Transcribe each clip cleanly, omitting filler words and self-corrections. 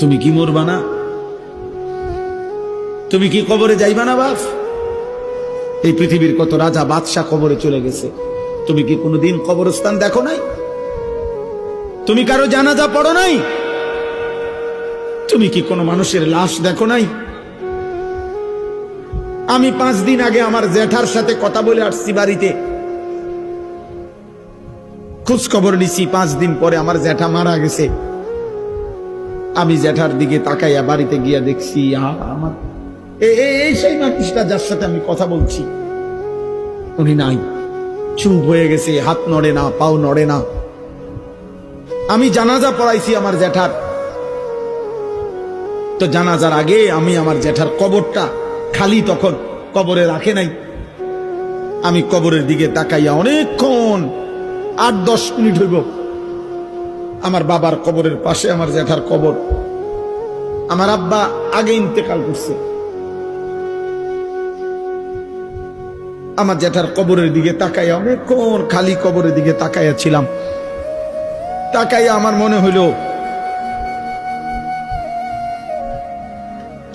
তুমি কি মরবা না? তুমি কি কবরে যাইবা না বাপ? এই পৃথিবীর কত রাজা বাদশাহ কবরে চলে গেছে, তুমি কি কোনোদিন কবরস্থান দেখো নাই? তুমি কারো জানাজা পড়ো নাই? তুমি কি কোনো মানুষের লাশ দেখো নাই? আমি 5 দিন আগে আমার জ্যাঠার সাথে কথা বলে আসছি, বাড়িতে খোঁজ খবর নিছি। 5 দিন পরে আমার জ্যাঠা মারা গেছে। আমি জ্যাঠার দিকে তাকাইয়া বাড়িতে গিয়া দেখছি আমার এই সেই মানুষটা যার সাথে আমি কথা বলছি, উনি নাই, চুপ হয়ে গেছে, হাত নড়ে না, পাও নড়ে না। আমি জানাজা পড়াইছি আমার জ্যাঠার, তো জানাজার আগে আমি আমার জ্যাঠার কবরটা খালি, তখন কবরে রাখে নাই। আমি কবরের দিকে তাকাইয়া অনেকক্ষণ 8-10 মিনিট হইব, আমার বাবার কবরের পাশে আমার জ্যাঠার কবর। আমার আব্বা আগে ইন্তেকাল করছে। আমার জ্যাঠার কবরের দিকে তাকাইয়া অনেকক্ষণ খালি কবরের দিকে তাকাইয়া ছিলাম। তাকাইয়া আমার মনে হইল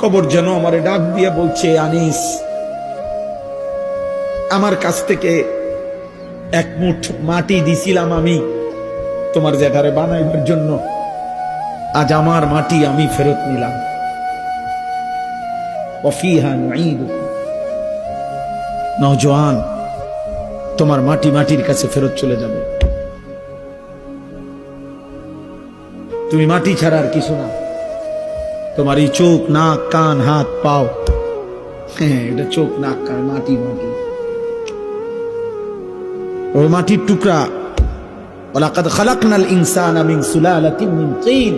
কবর যেন আমারে ডাক দিয়ে বলছে, আনিস, আমার কাছ থেকে 1 মুঠ মাটি দিছিলাম আমি তোমার জ্যাঠারে বানাইবার জন্য, আজ আমার মাটি আমি ফেরত নিলাম। ওয়াফিহা নুঈদুকুম। নওজোয়ান, তোমার মাটি মাটির কাছে ফেরত চলে যাবে। তুমি মাটি ছাড়া আর কিছু না। তোমার এই চোখ, নাক, কান, হাত, পাও, হ্যাঁ, এটা চোখ, নাক, কান, মাটি মাটি, ওই মাটির টুকরা। ওয়ালাকাদ খালাকনাল ইনসানা মিন সুলালাতিন মিন তিন।